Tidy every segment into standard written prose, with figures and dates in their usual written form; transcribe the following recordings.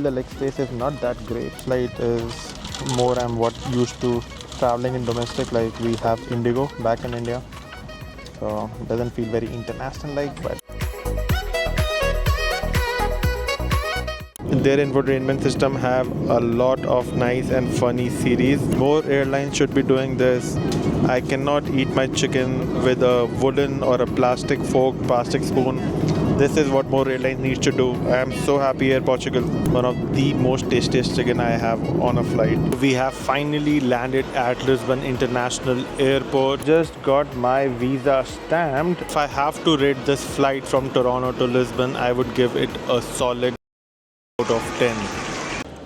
The leg space is not that great. Flight is more I'm what used to traveling in domestic, like we have Indigo back in India. So it doesn't feel very international like, but their infotainment system have a lot of nice and funny series. More airlines should be doing this. I cannot eat my chicken with a wooden or a plastic fork, plastic spoon. This is what more airlines need to do. I am so happy Air Portugal, one of the most tastiest chicken I have on a flight. We have finally landed at Lisbon International Airport. Just got my visa stamped. If I have to rate this flight from Toronto to Lisbon, I would give it a solid out of 10.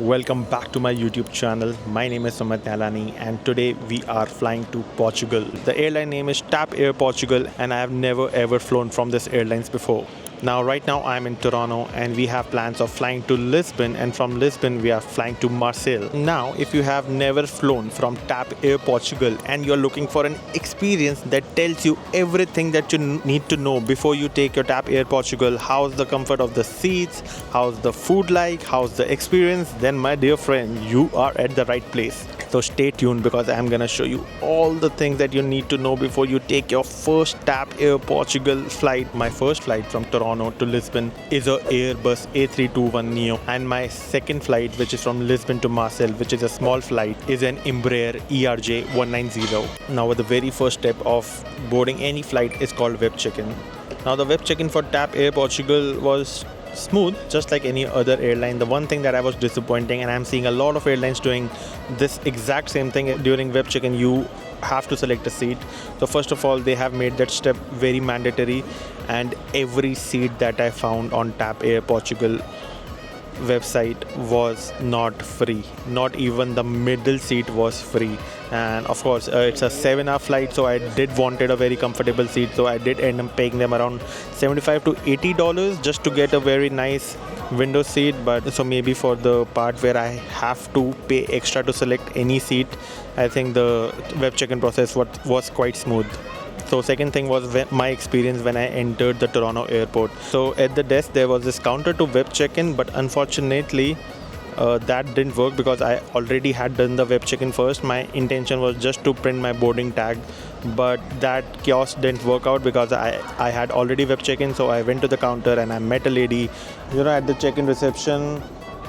Welcome back to my YouTube channel. My name is Sumit Nalani and today we are flying to Portugal. The airline name is TAP Air Portugal and I have never ever flown from this airlines before. Right now I'm in Toronto and we have plans of flying to Lisbon, and from Lisbon we are flying to Marseille. Now if you have never flown from TAP Air Portugal and you're looking for an experience that tells you everything that you need to know before you take your TAP Air Portugal, how's the comfort of the seats, how's the food like, how's the experience, then my dear friend, you are at the right place. So stay tuned because I'm gonna show you all the things that you need to know before you take your first TAP Air Portugal flight. My first flight from Toronto to Lisbon is a Airbus A321neo, and my second flight, which is from Lisbon to Marseille, which is a small flight, is an Embraer ERJ190. Now the very first step of boarding any flight is called web check-in. Now the web check-in for TAP Air Portugal was smooth, just like any other airline. The one thing that I was disappointing, and I'm seeing a lot of airlines doing this exact same thing during web check-in, you have to select a seat. So first of all, they have made that step very mandatory, and every seat that I found on TAP Air Portugal website was not free. Not even the middle seat was free. And of course it's a 7-hour flight, so I did wanted a very comfortable seat, so I did end up paying them around $75 to $80 just to get a very nice window seat. But so maybe for the part where I have to pay extra to select any seat, I think the web check-in process was quite smooth. So second thing was my experience when I entered the Toronto airport. So at the desk there was this counter to web check-in, but unfortunately that didn't work because I already had done the web check-in first. My intention was just to print my boarding tag, but that kiosk didn't work out because I had already web check-in. So I went to the counter and I met a lady, at the check-in reception.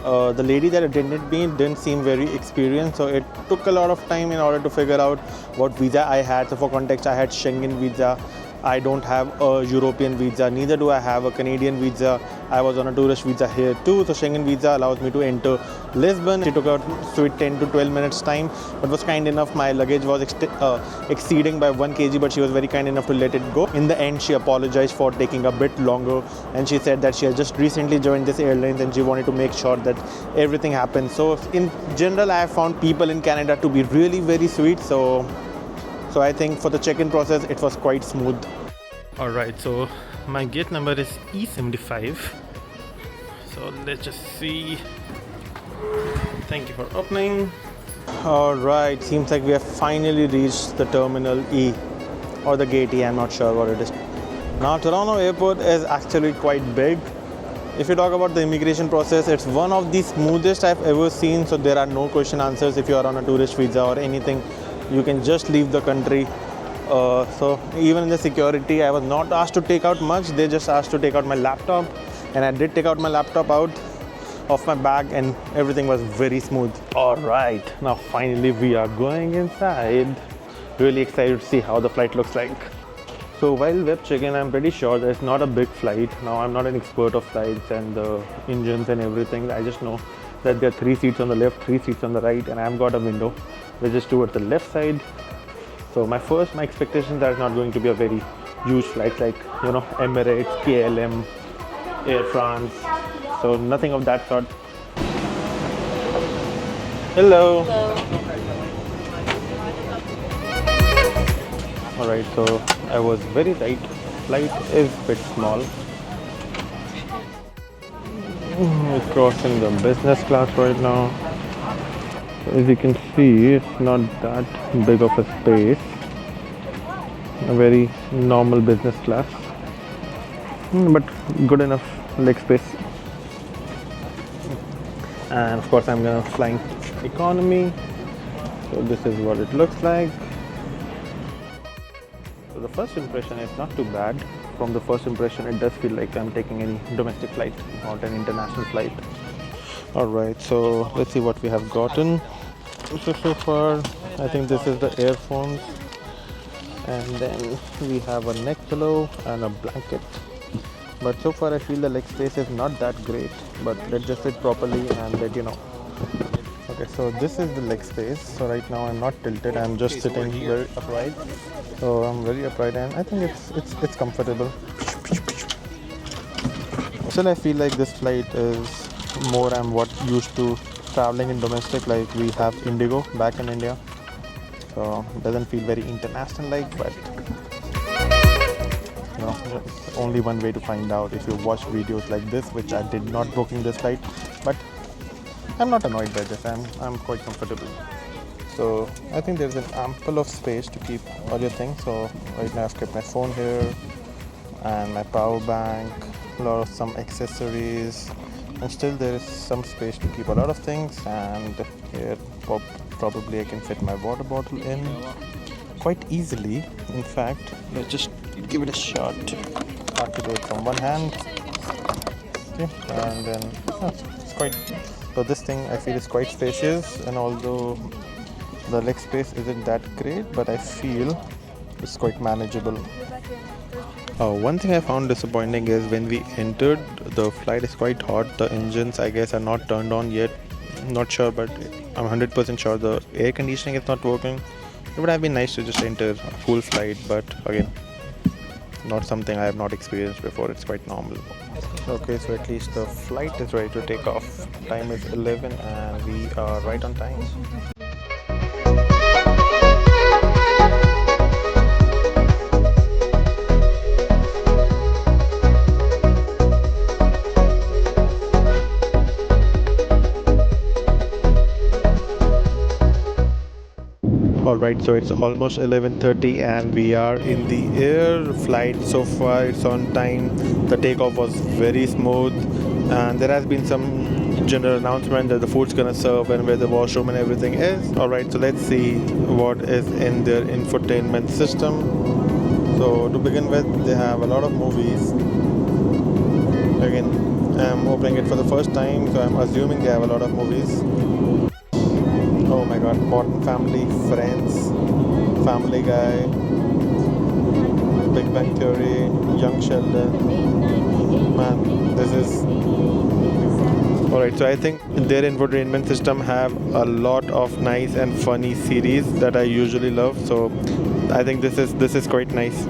The lady that attended me didn't seem very experienced, so it took a lot of time in order to figure out what visa I had. So for context, I had Schengen visa. I don't have a European visa, neither do I have a Canadian visa. I was on a tourist visa here too, so Schengen visa allows me to enter Lisbon. It took a sweet 10 to 12 minutes time, but was kind enough. My luggage was exceeding by 1 kg, but she was very kind enough to let it go. In the end, she apologized for taking a bit longer, and she said that she has just recently joined this airlines and she wanted to make sure that everything happened. So in general, I have found people in Canada to be really very sweet. So I think for the check-in process, it was quite smooth. Alright, so my gate number is E75. So let's just see. Thank you for opening. Alright, seems like we have finally reached the Terminal E or the Gate E, I'm not sure what it is. Now Toronto airport is actually quite big. If you talk about the immigration process, it's one of the smoothest I've ever seen. So there are no question answers if you are on a tourist visa or anything. You can just leave the country. So even in the security, I was not asked to take out much. They just asked to take out my laptop, and I did take out my laptop out of my bag, and everything was very smooth. All right, now finally we are going inside. Really excited to see how the flight looks like. So while web check-in, I'm pretty sure that it's not a big flight. Now I'm not an expert of flights and the engines and everything. I just know that there are 3 seats on the left, 3 seats on the right, and I've got a window which is towards the left side. So my expectations are not going to be a very huge flight like Emirates, KLM, Air France. So nothing of that sort. Hello. Alright, so I was very right. Flight is a bit small. We're crossing the business class right now. As you can see, it's not that big of a space. A very normal business class, but good enough leg space. And of course I'm gonna flying economy. So this is what it looks like. So the first impression is not too bad. From the first impression it does feel like I'm taking any domestic flight, not an international flight. Alright, so let's see what we have gotten. So far I think this is the earphones, and then we have a neck pillow and a blanket. But so far I feel the leg space is not that great, but let's just sit properly and let you know. Okay, so this is the leg space. So right now I'm not tilted, I'm just sitting very upright. So I'm very upright and I think it's comfortable. Still I feel like this flight is more I'm what used to traveling in domestic, like we have Indigo back in India. So it doesn't feel very international like, but you know, there's only one way to find out if you watch videos like this, which I did not booking this flight, but I'm not annoyed by this. I'm quite comfortable. So I think there's an ample of space to keep all your things. So right now I've kept my phone here and my power bank, a lot of some accessories, and still there is some space to keep a lot of things. And here probably I can fit my water bottle in quite easily. In fact, let's just give it a shot. Hard to do it from one hand. Okay, and then it's quite. So this thing I feel is quite spacious, and although the leg space isn't that great, but I feel it's quite manageable. One thing I found disappointing is when we entered, the flight is quite hot. The engines I guess are not turned on yet. Not sure, but I'm 100% sure the air conditioning is not working. It would have been nice to just enter a full flight, but again, not something I have not experienced before. It's quite normal. Okay, so at least the flight is ready to take off. Time is 11 and we are right on time. Alright, so it's almost 11:30 and we are in the air. Flight so far it's on time. The takeoff was very smooth, and there has been some general announcement that the food's gonna serve and where the washroom and everything is. Alright, so let's see what is in their infotainment system. So to begin with, they have a lot of movies. Again, I'm opening it for the first time, so I'm assuming they have a lot of movies. Oh my god, Modern Family, Friends, Family Guy, Big Bang Theory, Young Sheldon. Man, this is... Alright, so I think their infotainment system have a lot of nice and funny series that I usually love. So I think this is quite nice.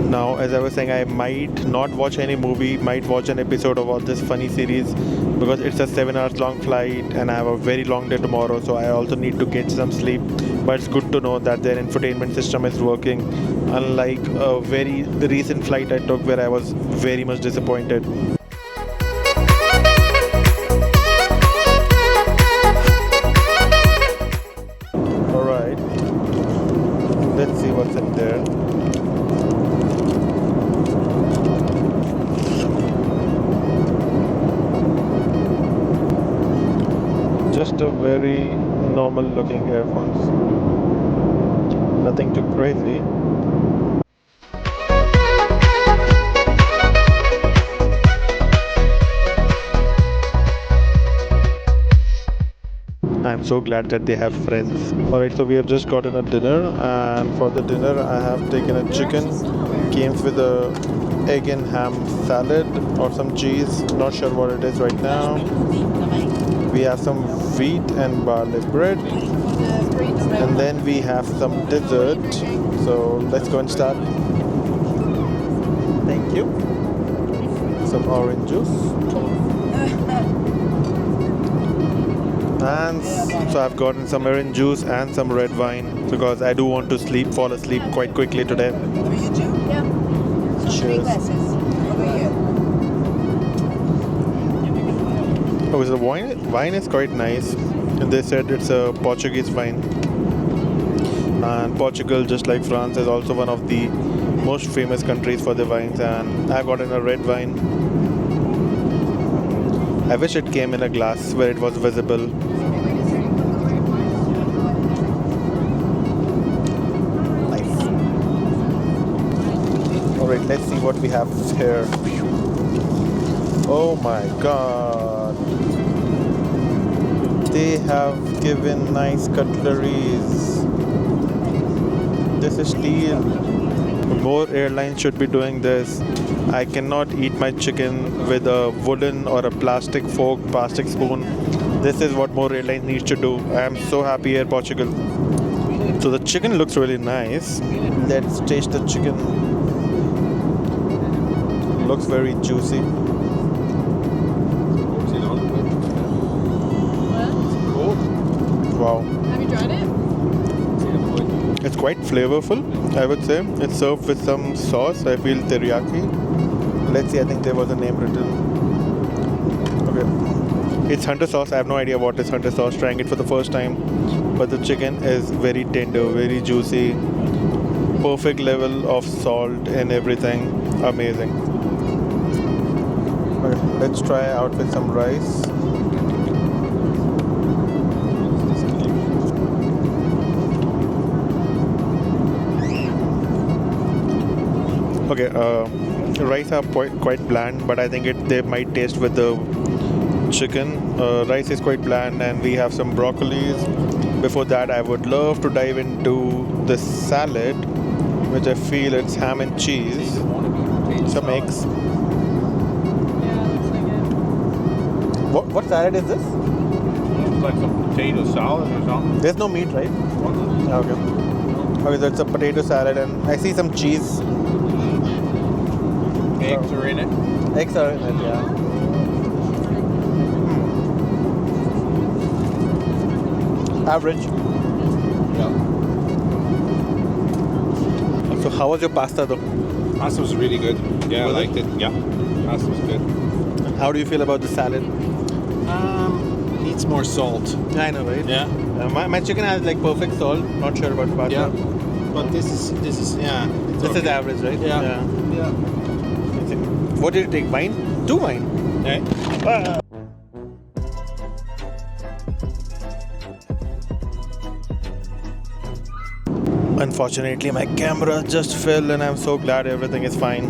Now, as I was saying, I might not watch any movie, might watch an episode of all this funny series because it's a 7 hours long flight and I have a very long day tomorrow, so I also need to get some sleep. But it's good to know that their infotainment system is working, unlike a very recent flight I took where I was very much disappointed. Alright, let's see what's in there. Just a very normal looking earphones, nothing too crazy. I'm so glad that they have Friends. Alright, so we have just gotten a dinner, and for the dinner I have taken a chicken. Came with a egg and ham salad or some cheese, not sure what it is right now. We have some wheat and barley bread, and then we have some dessert. So let's go and start. Thank you. Some orange juice. And so I've gotten some orange juice and some red wine because I do want to fall asleep quite quickly today. Cheers. Oh, so the wine is quite nice. And they said it's a Portuguese wine. And Portugal, just like France, is also one of the most famous countries for their wines. And I've gotten a red wine. I wish it came in a glass where it was visible. Nice. Alright, let's see what we have here. Oh my god. They have given nice cutleries. This is steel. More airlines should be doing this. I cannot eat my chicken with a wooden or a plastic fork, plastic spoon. This is what more airlines need to do. I am so happy Air Portugal. So the chicken looks really nice. Let's taste the chicken. Looks very juicy. Wow. Have you tried it? It's quite flavorful, I would say. It's served with some sauce. I feel teriyaki. Let's see, I think there was a name written. Okay. It's hunter sauce. I have no idea what is hunter sauce. Trying it for the first time. But the chicken is very tender, very juicy. Perfect level of salt and everything. Amazing. Okay, let's try out with some rice. Okay, rice are quite bland, but I think they might taste with the chicken. Rice is quite bland, and we have some broccolis. Before that, I would love to dive into the salad, which I feel it's ham and cheese, some eggs. Yeah, looks like it. What salad is this? Looks like some potato salad or something. There's no meat, right? Okay. Okay, so it's a potato salad, and I see some cheese. Eggs are in it. Eggs are in it, yeah. Average. Yeah. So how was your pasta though? Pasta was really good. Yeah, I liked it. Yeah. Pasta was good. And how do you feel about the salad? Needs more salt. I know, right? Yeah. My chicken has like perfect salt. Not sure about pasta. Yeah. But this is yeah. This is average, right? Yeah. Yeah. What did you take? Wine? 2 wine? Okay. Unfortunately, my camera just fell, and I'm so glad everything is fine.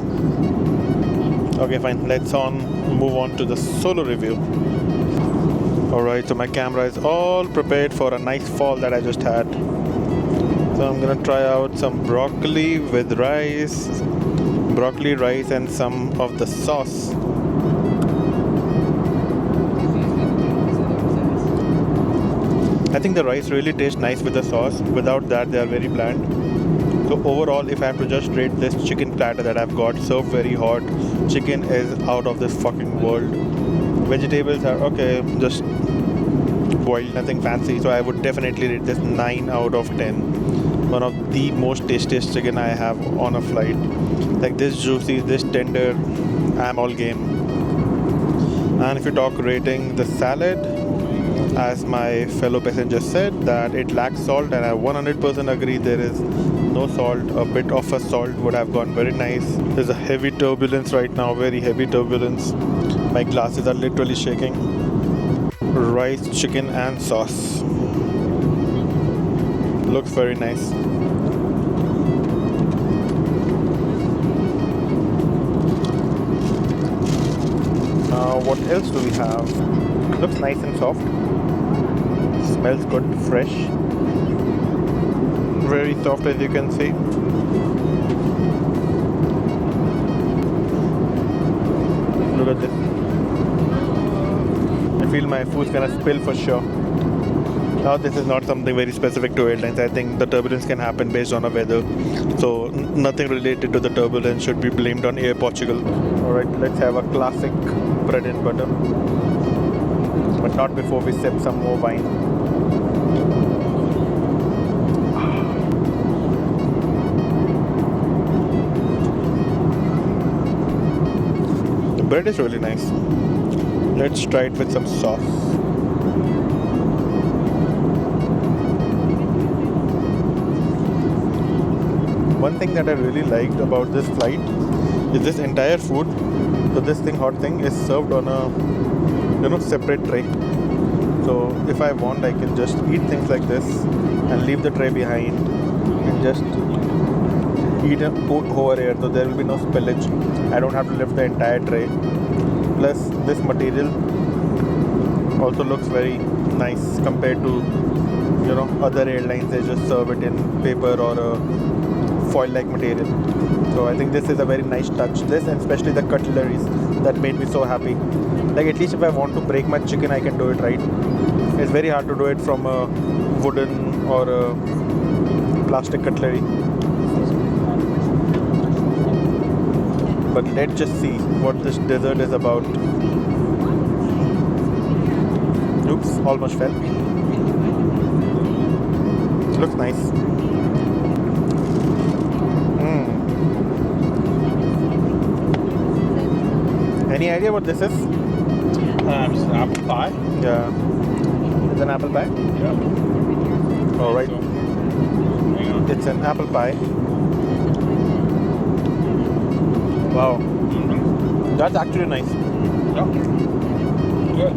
Okay, fine. Let's move on to the solo review. Alright, so my camera is all prepared for a nice fall that I just had. So I'm gonna try out some broccoli with rice. Broccoli, rice, and some of the sauce. I think the rice really tastes nice with the sauce. Without that, they are very bland. So overall, if I have to just rate this chicken platter that I've got, served very hot, chicken is out of this fucking world. Vegetables are okay, just boiled, nothing fancy. So I would definitely rate this 9 out of 10. One of the most tastiest chicken I have on a flight. Like this juicy, this tender, I'm all game. And if you talk rating the salad, as my fellow passenger said, that it lacks salt, and I 100% agree. There is no salt. A bit of a salt would have gone very nice. There's a heavy turbulence right now, very heavy turbulence. My glasses are literally shaking. Rice, chicken and sauce. Looks very nice. What else do we have? Looks nice and soft. Smells good, fresh. Very soft, as you can see. Look at this. I feel my food's gonna spill for sure. Now this is not something very specific to airlines. I think the turbulence can happen based on the weather. So nothing related to the turbulence should be blamed on Air Portugal. Alright, let's have a classic bread and butter. But not before we sip some more wine. The bread is really nice. Let's try it with some sauce. One thing that I really liked about this flight is this entire food. So this hot thing is served on a separate tray. So if I want, I can just eat things like this and leave the tray behind and just eat it over here. So there will be no spillage. I don't have to lift the entire tray. Plus this material also looks very nice compared to other airlines. They just serve it in paper or a foil-like material. So I think this is a very nice touch. This, and especially the cutleries, that made me so happy. Like, at least if I want to break my chicken, I can do it, right? It's very hard to do it from a wooden or a plastic cutlery. But let's just see what this dessert is about. Oops, almost fell. Looks nice. Any idea what this is? It's an apple pie. Yeah. It's an apple pie? Yeah. Alright. So, hang on. It's an apple pie. Wow. Mm-hmm. That's actually nice. Yeah. Good.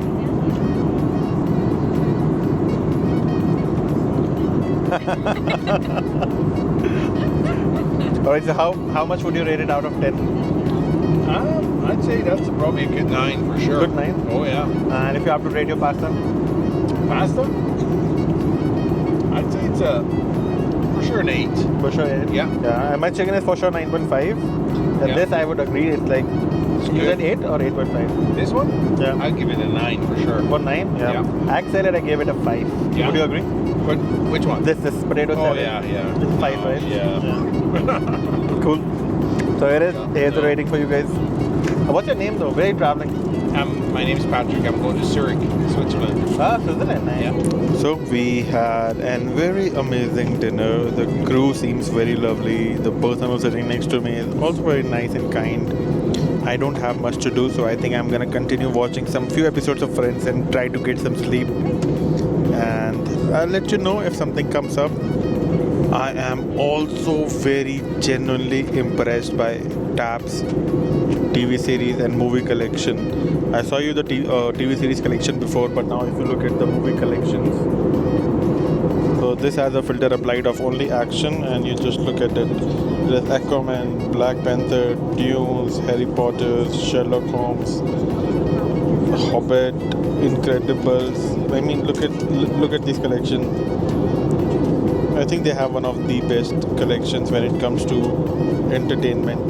Alright, so how much would you rate it out of 10? I'd say that's probably a good 9 for sure. Good 9? Oh yeah. And if you have to rate your pasta? Pasta? I'd say it's for sure an 8. For sure 8? Yeah. Yeah, and my chicken is for sure 9.5. And Yeah. this I would agree, it's like, you good. said 8 or 8.5? This one? Yeah. I'd give it a 9 for sure. For 9? Yeah. Yeah. Axel, I gave it a 5. Yeah. Would you agree? But which one? This potato Oh salad. yeah, yeah. It's 5, Oh, right? Yeah. Cool. So here is, here's the Yeah. rating for you guys. What's your name though? Where are you traveling? My name's Patrick. I'm going to Zurich, Switzerland. Ah, Switzerland. Nice. Yeah. So we had a very amazing dinner. The crew seems very lovely. The person who's sitting next to me is also very nice and kind. I don't have much to do, so I think I'm gonna continue watching some few episodes of Friends and try to get some sleep. And I'll let you know if something comes up. I am also very genuinely impressed by TAP's TV series and movie collection. I saw you the TV series collection before, but now if you look at the movie collections, so this has a filter applied of only action, and you just look at it. There's Aquaman, Black Panther, Dunes, Harry Potter, Sherlock Holmes, Hobbit, Incredibles. I mean, look at this collection. I think they have one of the best collections when it comes to entertainment.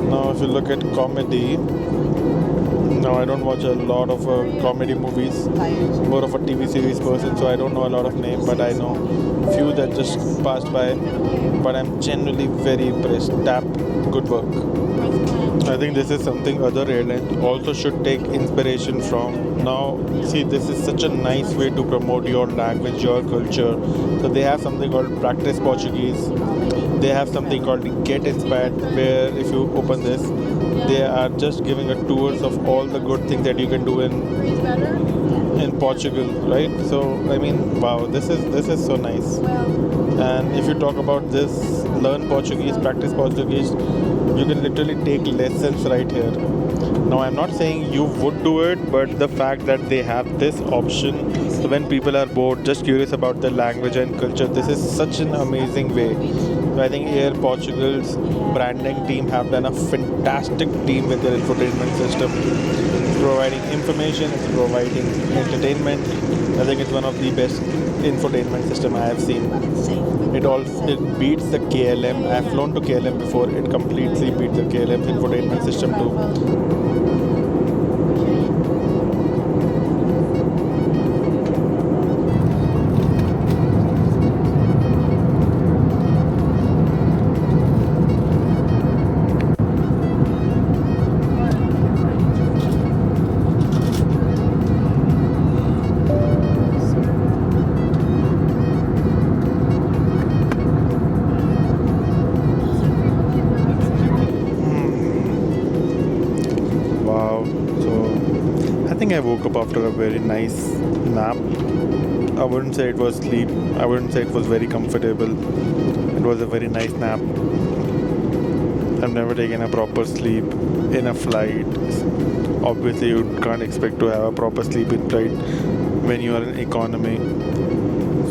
Now, if you look at comedy, now I don't watch a lot of comedy movies. More of a TV series person, so I don't know a lot of names, but I know few that just passed by. But I'm genuinely very impressed. TAP, good work. I think this is something other airlines also should take inspiration from. Now, see, this is such a nice way to promote your language, your culture. So they have something called Practice Portuguese. They have something called Get Inspired, where if you open this, they are just giving a tours of all the good things that you can do in Portugal, right? So I mean, wow, this is so nice. And if you talk about this, learn Portuguese, practice Portuguese, you can literally take lessons right here. Now, I'm not saying you would do it, but the fact that they have this option, so when people are bored, just curious about the language and culture, this is such an amazing way. So I think Air Portugal's branding team have done a fantastic team with their infotainment system. It's providing information, it's providing entertainment. I think it's one of the best infotainment system I have seen. It beats the KLM. I've flown to KLM before. It completely beats the KLM infotainment system too. I woke up after a very nice nap. I wouldn't say it was sleep. I wouldn't say it was very comfortable. It was a very nice nap. I've never taken a proper sleep in a flight obviously you can't expect to have a proper sleeping flight when you are in economy.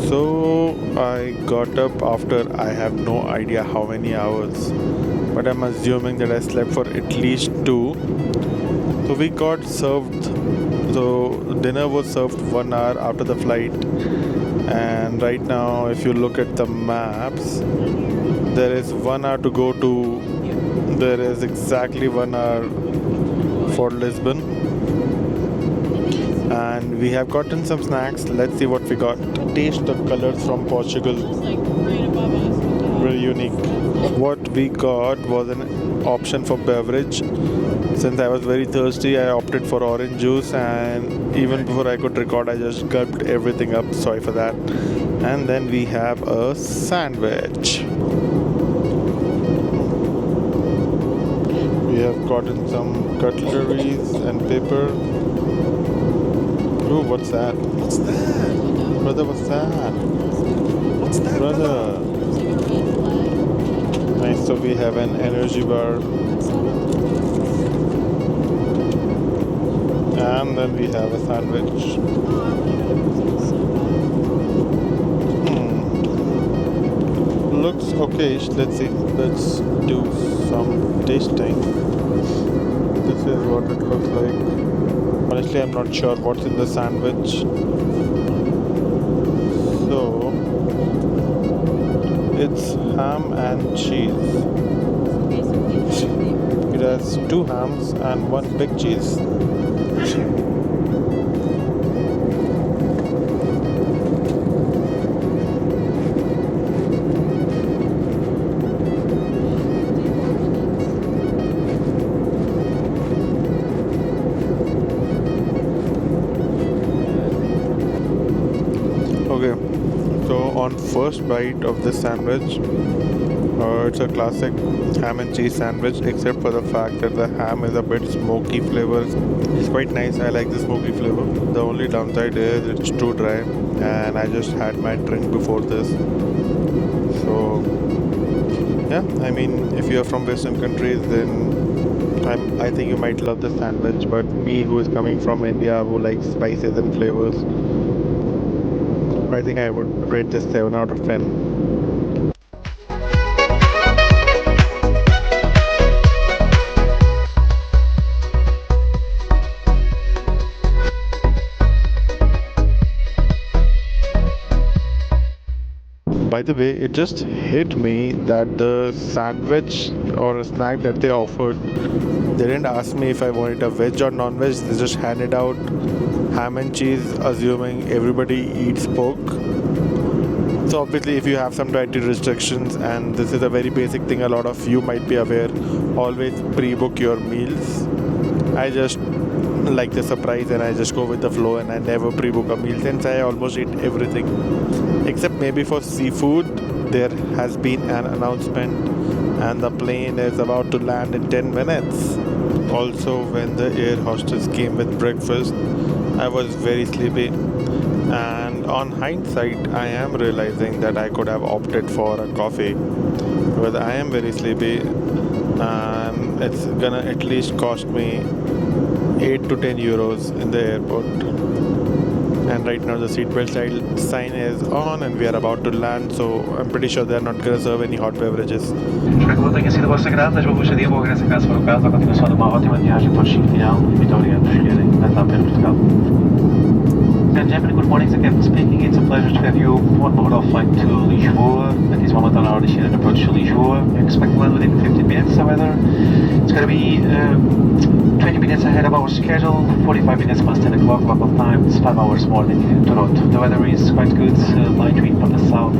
So I got up after I have no idea how many hours, but I'm assuming that I slept for at least 2. So we got served, so dinner was served 1 hour after the flight. And right now, if you look at the maps, there is 1 hour to go to, there is exactly 1 hour for Lisbon. And we have gotten some snacks. Let's see what we got. Taste the colors from Portugal. Just like right above us. Very unique. What we got was an option for beverage. Since I was very thirsty, I opted for orange juice, and even before I could record, I just gulped everything up. Sorry for that. And then we have a sandwich. We have gotten some cutleries and paper. Ooh, what's that? What's that? Brother, what's that? What's that, Brother. Nice, so we have an energy bar. And then we have a sandwich. Looks okay. Let's see. Let's do some tasting. This is what it looks like. Honestly, I'm not sure what's in the sandwich. So, it's ham and cheese. It has 2 hams and 1 big cheese. Okay, so on first bite of this sandwich, it's a classic ham and cheese sandwich, except for the fact that the ham is a bit smoky flavor. It's quite nice. I like the smoky flavor. The only downside is it's too dry, and I just had my drink before this. So yeah, I mean, if you're from Western countries, then I think you might love the sandwich. But me, who is coming from India, who likes spices and flavors, I think I would rate this 7 out of 10. By the way, it just hit me that the sandwich or a snack that they offered, they didn't ask me if I wanted a veg or non-veg. They just handed out ham and cheese, assuming everybody eats pork. So obviously, if you have some dietary restrictions, and this is a very basic thing a lot of you might be aware, always pre-book your meals. I just like the surprise and I just go with the flow, and I never pre-book a meal since I almost eat everything. Except maybe for seafood, there has been an announcement and the plane is about to land in 10 minutes. Also, when the air hostess came with breakfast, I was very sleepy. And on hindsight, I am realizing that I could have opted for a coffee because I am very sleepy, and it's gonna at least cost me 8 to 10 euros in the airport. And right now the seatbelt sign is on and we are about to land, so I'm pretty sure they're not gonna serve any hot beverages. Espero que tenha sido a vossa grata, boa estadia, boa graça, caso for o caso, a continuação de uma ótima viagem para o destino final e muito obrigado por escolherem a TAP Air Portugal. Ladies and gentlemen, good morning, it's the captain speaking. It's a pleasure to have you on board our flight to Lisboa. At this moment on our destination approach to Lisboa. We expect to land within 15 minutes, however, it's going to be 20 minutes ahead of our schedule, 45 minutes past 10 o'clock local time. It's 5 hours more than in Toronto. The weather is quite good, light wind from the south,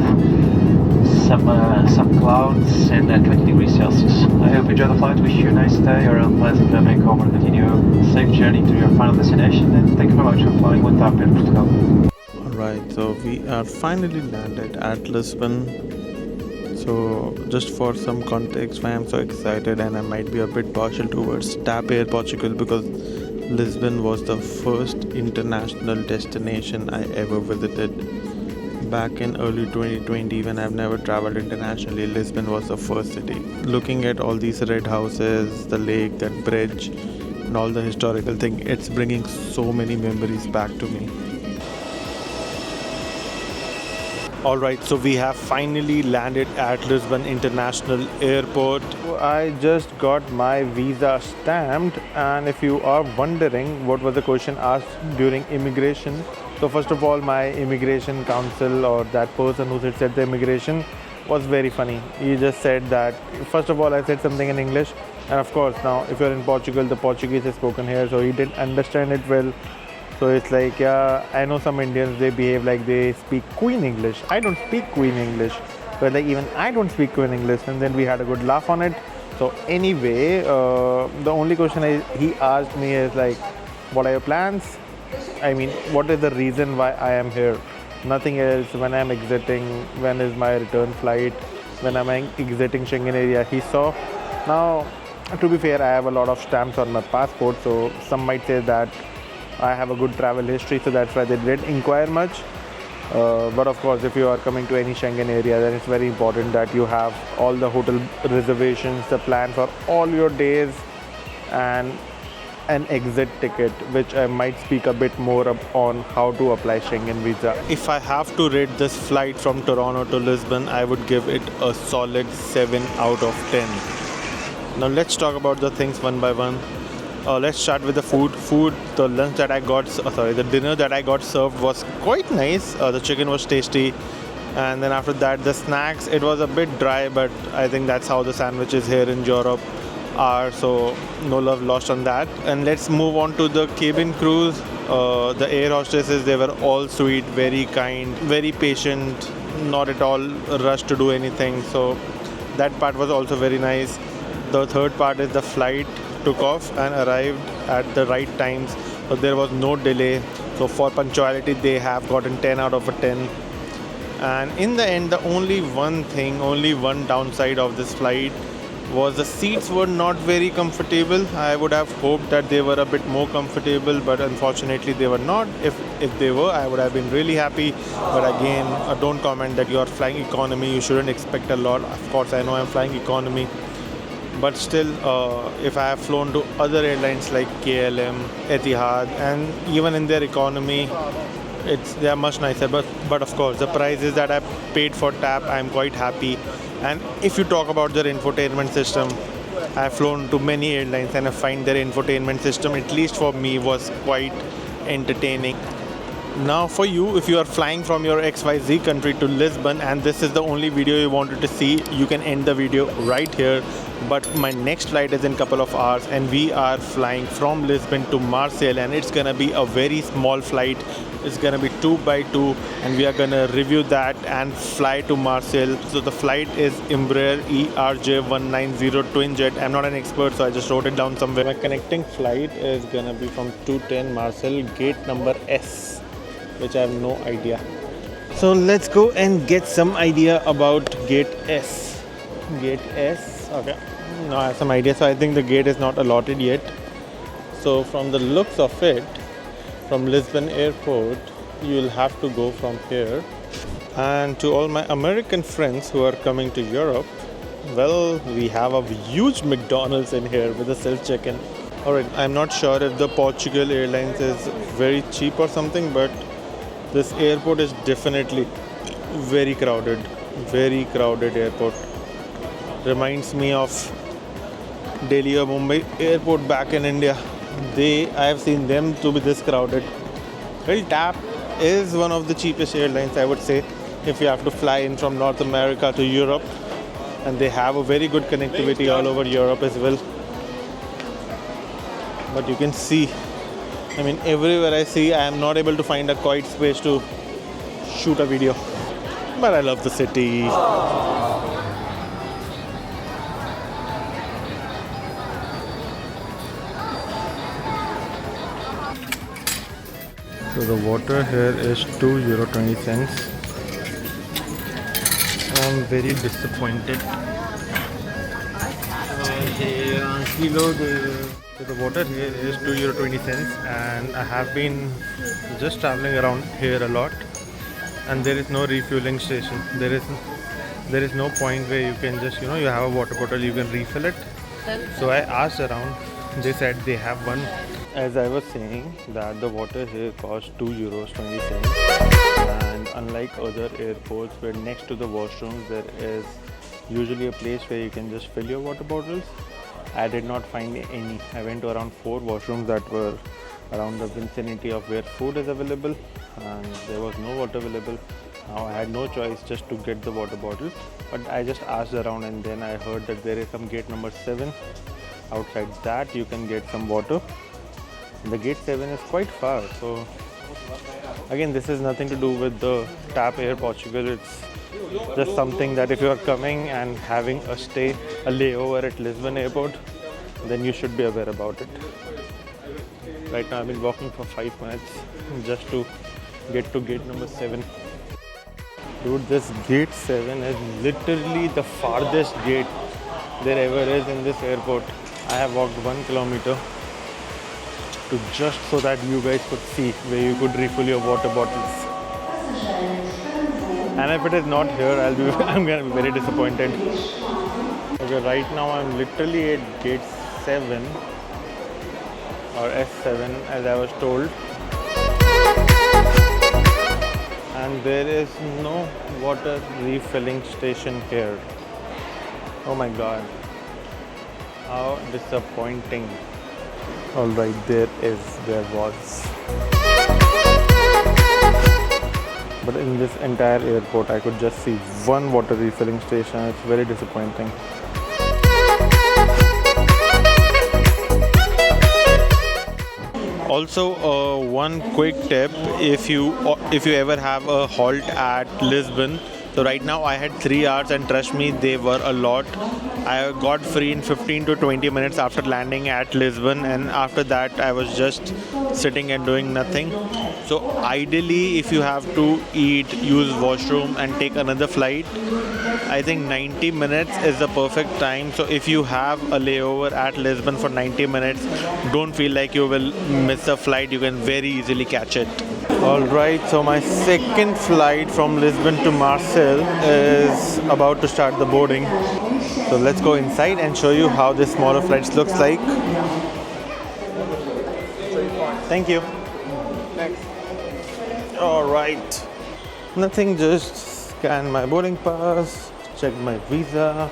some clouds, and 20 degrees Celsius. I hope you enjoy the flight, wish you a nice day or a pleasant journey home, and continue a safe journey to your final destination, and thank you very much for flying with TAP Air Portugal. Alright, so we are finally landed at Lisbon. So just for some context, why I'm so excited, and I might be a bit partial towards TAP Air Portugal because Lisbon was the first international destination I ever visited. Back in early 2020, when I've never traveled internationally, Lisbon was the first city. Looking at all these red houses, the lake, that bridge, and all the historical thing. It's bringing so many memories back to me. Alright, so we have finally landed at Lisbon International Airport. I just got my visa stamped, and if you are wondering what was the question asked during immigration, so first of all, my immigration counsel or that person who sits at the immigration was very funny. He just said that, first of all, I said something in English, and of course now if you're in Portugal, the Portuguese is spoken here, so he didn't understand it well. So it's like, yeah, I know some Indians, they behave like they speak Queen English. I don't speak Queen English. But like even I don't speak Queen English. And then we had a good laugh on it. So anyway, the only question he asked me is like, what are your plans? I mean, what is the reason why I am here? Nothing else. When I'm exiting, when is my return flight? When am I exiting Schengen area? He saw. Now, to be fair, I have a lot of stamps on my passport. So some might say that I have a good travel history, so that's why they didn't inquire much. But of course, if you are coming to any Schengen area, then it's very important that you have all the hotel reservations, the plan for all your days, and an exit ticket, which I might speak a bit more on how to apply Schengen visa. If I have to rate this flight from Toronto to Lisbon, I would give it a solid 7 out of 10. Now let's talk about the things one by one. Let's start with the food. The lunch that I got, the dinner that I got served was quite nice. The chicken was tasty, and then after that, the snacks. It was a bit dry, but I think that's how the sandwiches here in Europe are. So no love lost on that. And let's move on to the cabin crews. The air hostesses, they were all sweet, very kind, very patient, not at all rushed to do anything. So that part was also very nice. The third part is the flight took off and arrived at the right times, so there was no delay. So for punctuality, they have gotten 10 out of a 10. And in the end, the only one downside of this flight was the seats were not very comfortable. I would have hoped that they were a bit more comfortable, but unfortunately they were not. If they were, I would have been really happy. But again, don't comment that you are flying economy. You shouldn't expect a lot. Of course, I know I'm flying economy, but still, if I have flown to other airlines like KLM, Etihad, and even in their economy, they are much nicer. But of course, the prices that I paid for TAP, I'm quite happy. And if you talk about their infotainment system, I've flown to many airlines and I find their infotainment system, at least for me, was quite entertaining. Now for you, if you are flying from your XYZ country to Lisbon and this is the only video you wanted to see, you can end the video right here. But my next flight is in a couple of hours and we are flying from Lisbon to Marseille, and it's gonna be a very small flight. It's gonna be 2x2 and we are gonna review that and fly to Marseille. So the flight is Embraer ERJ190 twin jet. I'm not an expert, so I just wrote it down somewhere. My connecting flight is gonna be from 210 Marseille, gate number S, which I have no idea. So let's go and get some idea about gate S. Gate S. Okay, now I have some idea. So I think the gate is not allotted yet. So from the looks of it, from Lisbon airport, you'll have to go from here. And to all my American friends who are coming to Europe, well, we have a huge McDonald's in here with a self check-in. Alright, I'm not sure if the Portugal Airlines is very cheap or something, but this airport is definitely very crowded airport. Reminds me of Delhi or Mumbai airport back in India. I have seen them to be this crowded. Well, TAP is one of the cheapest airlines, I would say, if you have to fly in from North America to Europe, and they have a very good connectivity all over Europe as well. But you can see, I mean, everywhere I see, I am not able to find a quiet space to shoot a video. But I love the city. So the water here is €2.20. I'm very disappointed. So the water here is €2.20, and I have been just traveling around here a lot, and there is no refueling station. There is no point where you can just, you have a water bottle, you can refill it. So I asked around, They said they have one. As I was saying, that the water here costs €2.27, and unlike other airports where next to the washrooms there is usually a place where you can just fill your water bottles, I did not find any. I went to around 4 washrooms that were around the vicinity of where food is available, and there was no water available. Now I had no choice just to get the water bottle, but I just asked around, and then I heard that there is some gate number 7. Outside that you can get some water. The gate 7 is quite far, so again this is nothing to do with the TAP Air Portugal. It's just something that if you are coming and having a layover at Lisbon airport, then you should be aware about it. Right now I've been walking for 5 minutes just to get to gate number 7. Dude, this gate 7 is literally the farthest gate there ever is in this airport. I have walked 1 kilometer to just so that you guys could see where you could refill your water bottles. And if it is not here, I'm gonna be very disappointed. Okay, right now I'm literally at gate 7 or S7 as I was told. And there is no water refilling station here. Oh my god. How disappointing. Alright, there was. But in this entire airport, I could just see one water refilling station. It's very disappointing. Also, one quick tip: if you ever have a halt at Lisbon. So right now I had 3 hours, and trust me, they were a lot. I got free in 15 to 20 minutes after landing at Lisbon, and after that I was just sitting and doing nothing. So ideally, if you have to eat, use washroom and take another flight, I think 90 minutes is the perfect time. So if you have a layover at Lisbon for 90 minutes, don't feel like you will miss a flight. You can very easily catch it. Alright, so my second flight from Lisbon to Marseille is about to start the boarding. So let's go inside and show you how this smaller flights looks like. Thank you. Next. Alright. Nothing, just scan my boarding pass, check my visa.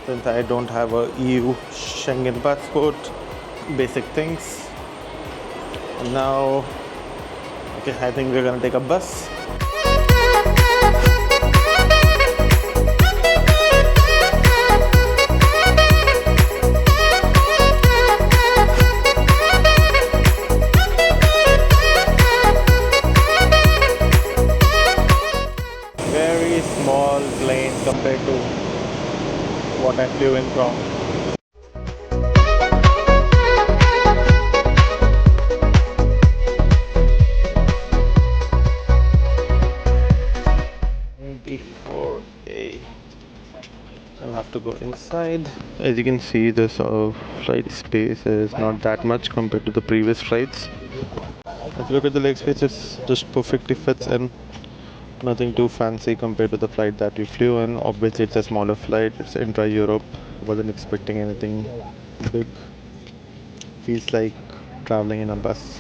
Since I don't have a EU Schengen passport, basic things. Now, okay, I think we're gonna take a bus. Very small plane compared to what I flew in from. I'll have to go inside. As you can see, this flight space is not that much compared to the previous flights. If you look at the leg space, it just perfectly fits in. Nothing too fancy compared to the flight that we flew in. Obviously, it's a smaller flight. It's intra-Europe. Wasn't expecting anything big. Feels like traveling in a bus,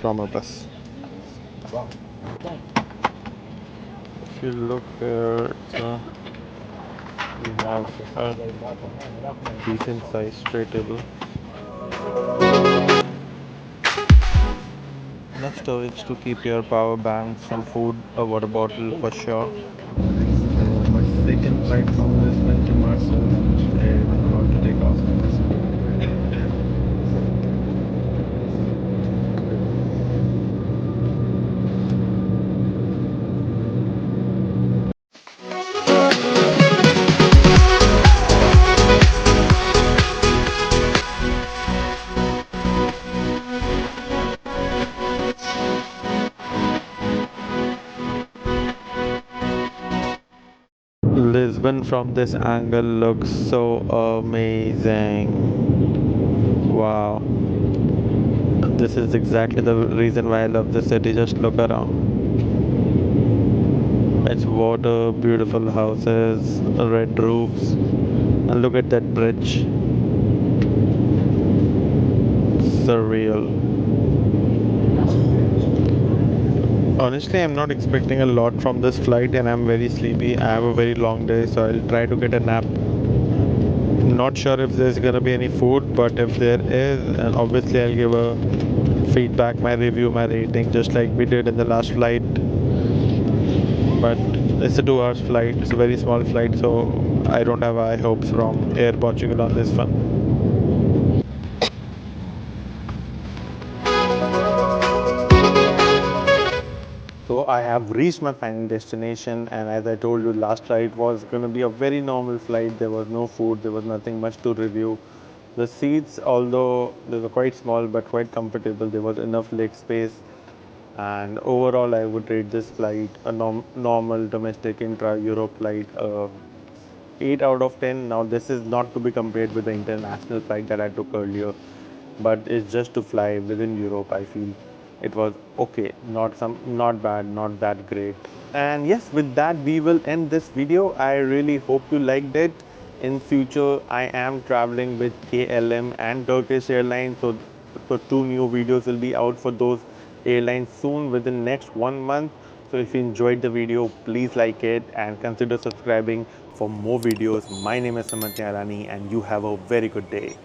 from a bus. If you look here, we have a decent sized tray table. Enough storage to keep your power bank, some food, a water bottle for sure. My second flight from Lisbon to Marseille is about to take off. Lisbon from this angle looks so amazing. Wow. This is exactly the reason why I love this city. Just look around. It's water, beautiful houses, red roofs, and look at that bridge. surreal. Honestly, I'm not expecting a lot from this flight and I'm very sleepy. I have a very long day, so I'll try to get a nap. Not sure if there's gonna be any food, but if there is, and obviously I'll give a feedback, my review, my rating, just like we did in the last flight. But it's a 2 hours flight, it's a very small flight, so I don't have high hopes from Air Portugal on this one. So I have reached my final destination, and as I told you, last flight was going to be a very normal flight. There was no food, there was nothing much to review. The seats, although they were quite small but quite comfortable, there was enough leg space. And overall, I would rate this flight a normal domestic intra-Europe flight 8 out of 10. Now, this is not to be compared with the international flight that I took earlier, but it's just to fly within Europe. I feel it was okay, not bad, not that great. And yes, with that, we will end this video. I really hope you liked it. In future, I am traveling with KLM and Turkish Airlines, so 2 new videos will be out for those airlines soon within next 1 month. So if you enjoyed the video, please like it and consider subscribing for more videos. My name is Samantha Arani and you have a very good day.